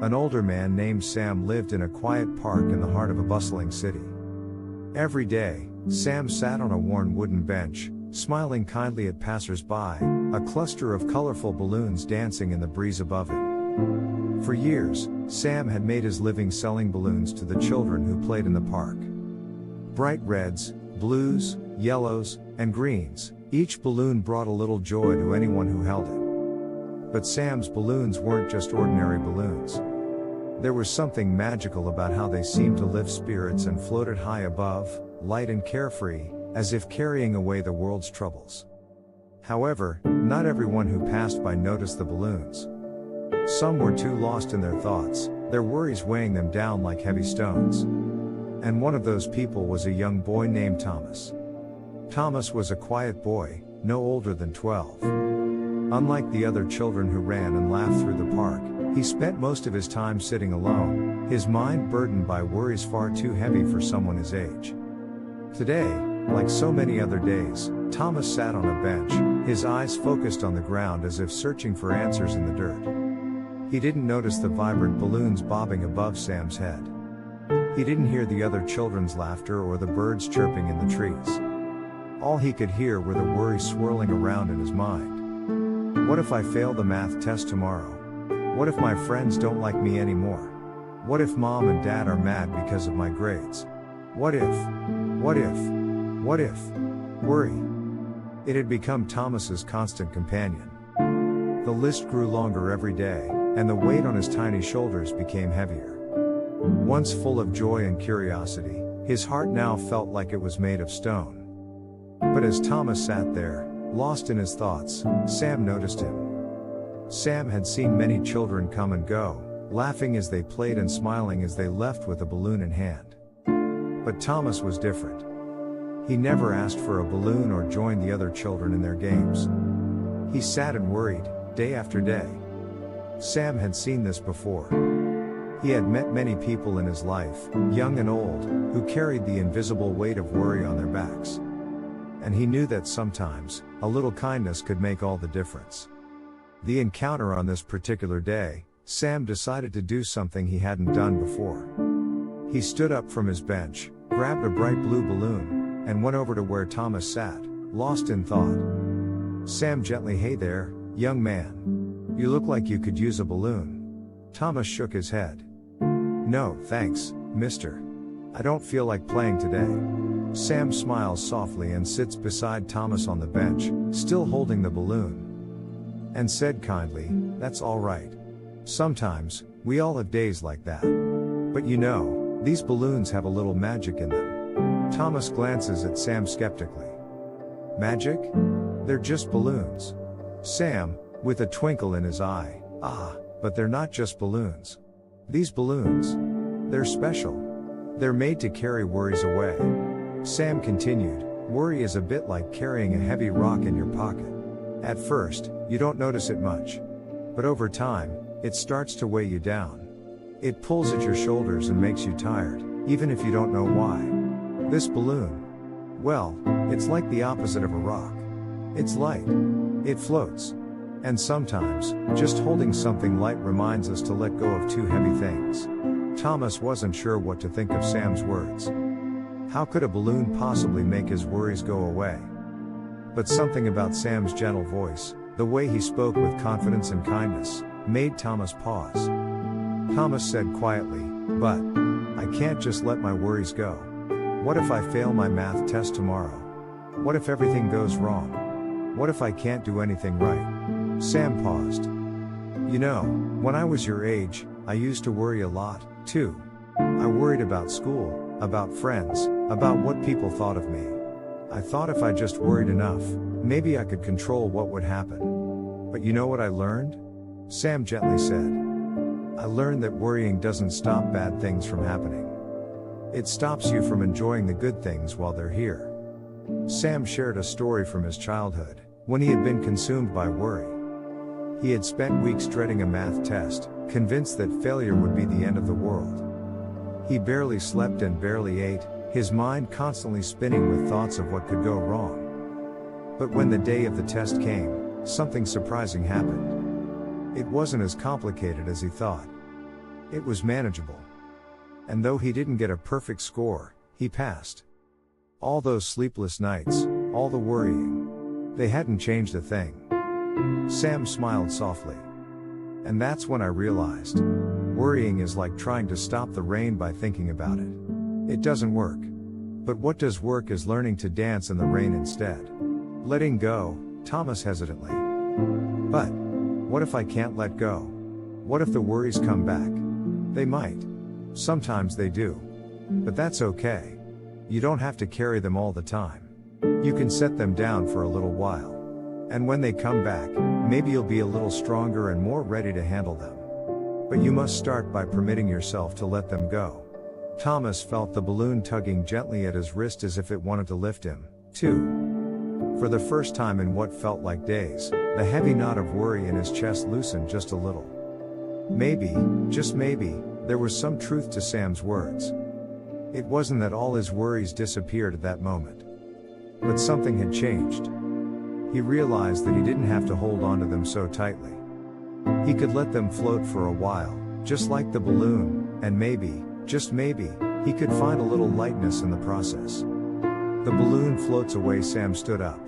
An older man named Sam lived in a quiet park in the heart of a bustling city. Every day, Sam sat on a worn wooden bench, smiling kindly at passers-by, a cluster of colorful balloons dancing in the breeze above him. For years, Sam had made his living selling balloons to the children who played in the park. Bright reds, blues, yellows, and greens, each balloon brought a little joy to anyone who held it. But Sam's balloons weren't just ordinary balloons. There was something magical about how they seemed to lift spirits and floated high above, light and carefree, as if carrying away the world's troubles. However, not everyone who passed by noticed the balloons. Some were too lost in their thoughts, their worries weighing them down like heavy stones. And one of those people was a young boy named Thomas. Thomas was a quiet boy, no older than 12. Unlike the other children who ran and laughed through the park, he spent most of his time sitting alone, his mind burdened by worries far too heavy for someone his age. Today, like so many other days, Thomas sat on a bench, his eyes focused on the ground as if searching for answers in the dirt. He didn't notice the vibrant balloons bobbing above Sam's head. He didn't hear the other children's laughter or the birds chirping in the trees. All he could hear were the worries swirling around in his mind. What if I fail the math test tomorrow? What if my friends don't like me anymore? What if mom and dad are mad because of my grades? What if? Worry. It had become Thomas's constant companion. The list grew longer every day, and the weight on his tiny shoulders became heavier. Once full of joy and curiosity, his heart now felt like it was made of stone. But as Thomas sat there, lost in his thoughts, Sam noticed him. Sam had seen many children come and go, laughing as they played and smiling as they left with a balloon in hand. But Thomas was different. He never asked for a balloon or joined the other children in their games. He sat and worried, day after day. Sam had seen this before. He had met many people in his life, young and old, who carried the invisible weight of worry on their backs. And he knew that sometimes, a little kindness could make all the difference. The encounter on this particular day, Sam decided to do something he hadn't done before. He stood up from his bench, grabbed a bright blue balloon, and went over to where Thomas sat, lost in thought. Sam gently, "Hey there, young man. You look like you could use a balloon." Thomas shook his head. "No, thanks, mister. I don't feel like playing today." Sam smiles softly and sits beside Thomas on the bench, still holding the balloon, and said kindly, "That's all right. Sometimes, we all have days like that. But you know, these balloons have a little magic in them." Thomas glances at Sam skeptically. "Magic? They're just balloons." Sam, with a twinkle in his eye, but they're not just balloons. These balloons, they're special. They're made to carry worries away." Sam continued, "Worry is a bit like carrying a heavy rock in your pocket. At first, you don't notice it much. But over time, it starts to weigh you down. It pulls at your shoulders and makes you tired, even if you don't know why. This balloon, well, it's like the opposite of a rock. It's light. It floats. And sometimes, just holding something light reminds us to let go of too heavy things." Thomas wasn't sure what to think of Sam's words. How could a balloon possibly make his worries go away? But something about Sam's gentle voice, the way he spoke with confidence and kindness, made Thomas pause. Thomas said quietly, "But I can't just let my worries go. What if I fail my math test tomorrow? What if everything goes wrong? What if I can't do anything right?" Sam paused. "You know, when I was your age, I used to worry a lot, too. I worried about school, about friends, about what people thought of me. I thought if I just worried enough, maybe I could control what would happen. But you know what I learned?" Sam gently said. "I learned that worrying doesn't stop bad things from happening. It stops you from enjoying the good things while they're here." Sam shared a story from his childhood, when he had been consumed by worry. He had spent weeks dreading a math test, convinced that failure would be the end of the world. He barely slept and barely ate, his mind constantly spinning with thoughts of what could go wrong. But when the day of the test came, something surprising happened. It wasn't as complicated as he thought. It was manageable. And though he didn't get a perfect score, he passed. All those sleepless nights, all the worrying, they hadn't changed a thing. Sam smiled softly. And that's when I realized, worrying is like trying to stop the rain by thinking about it. It doesn't work. But what does work is learning to dance in the rain instead. Letting go, Thomas hesitantly. But what if I can't let go? What if the worries come back? They might. Sometimes they do. But that's okay. You don't have to carry them all the time. You can set them down for a little while. And when they come back, maybe you'll be a little stronger and more ready to handle them. But you must start by permitting yourself to let them go. Thomas felt the balloon tugging gently at his wrist as if it wanted to lift him, too. For the first time in what felt like days, the heavy knot of worry in his chest loosened just a little. Maybe, just maybe, there was some truth to Sam's words. It wasn't that all his worries disappeared at that moment. But something had changed. He realized that he didn't have to hold on to them so tightly. He could let them float for a while, just like the balloon, and maybe, just maybe, he could find a little lightness in the process. The balloon floats away. Sam stood up.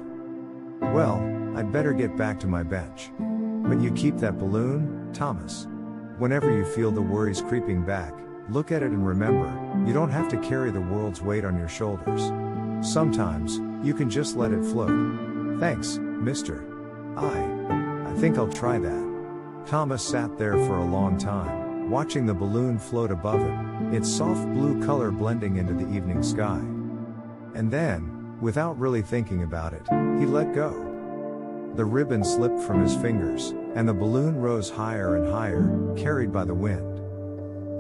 Well, I'd better get back to my bench. But you keep that balloon, Thomas. Whenever you feel the worries creeping back, look at it and remember, you don't have to carry the world's weight on your shoulders. Sometimes, you can just let it float. Thanks, mister. I think I'll try that. Thomas sat there for a long time, watching the balloon float above him, its soft blue color blending into the evening sky. And then, without really thinking about it, he let go. The ribbon slipped from his fingers, and the balloon rose higher and higher, carried by the wind.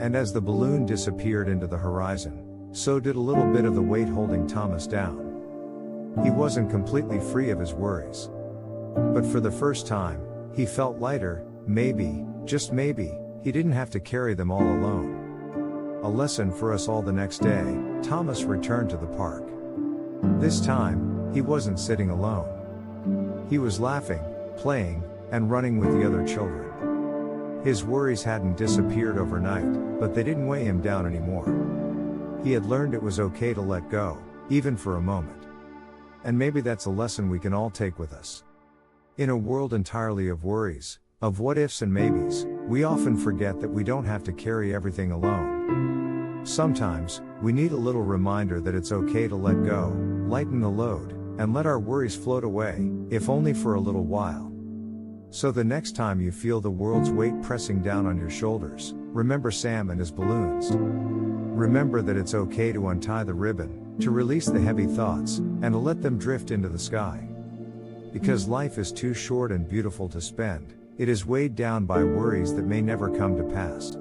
And as the balloon disappeared into the horizon, so did a little bit of the weight holding Thomas down. He wasn't completely free of his worries. But for the first time, he felt lighter. Maybe, just maybe, he didn't have to carry them all alone. A lesson for us all. The next day, Thomas returned to the park. This time, he wasn't sitting alone. He was laughing, playing, and running with the other children. His worries hadn't disappeared overnight, but they didn't weigh him down anymore. He had learned it was okay to let go, even for a moment. And maybe that's a lesson we can all take with us. In a world entirely of worries, of what-ifs and maybes, we often forget that we don't have to carry everything alone. Sometimes, we need a little reminder that it's okay to let go, lighten the load, and let our worries float away, if only for a little while. So the next time you feel the world's weight pressing down on your shoulders, remember Sam and his balloons. Remember that it's okay to untie the ribbon, to release the heavy thoughts, and to let them drift into the sky. Because life is too short and beautiful to spend, it is weighed down by worries that may never come to pass.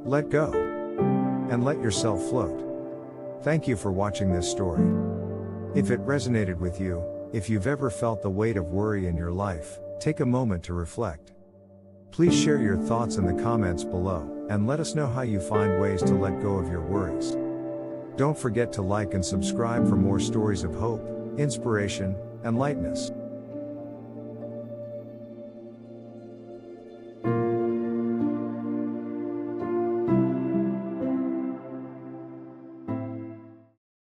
Let go. And let yourself float. Thank you for watching this story. If it resonated with you, if you've ever felt the weight of worry in your life, take a moment to reflect. Please share your thoughts in the comments below, and let us know how you find ways to let go of your worries. Don't forget to like and subscribe for more stories of hope, inspiration, and lightness.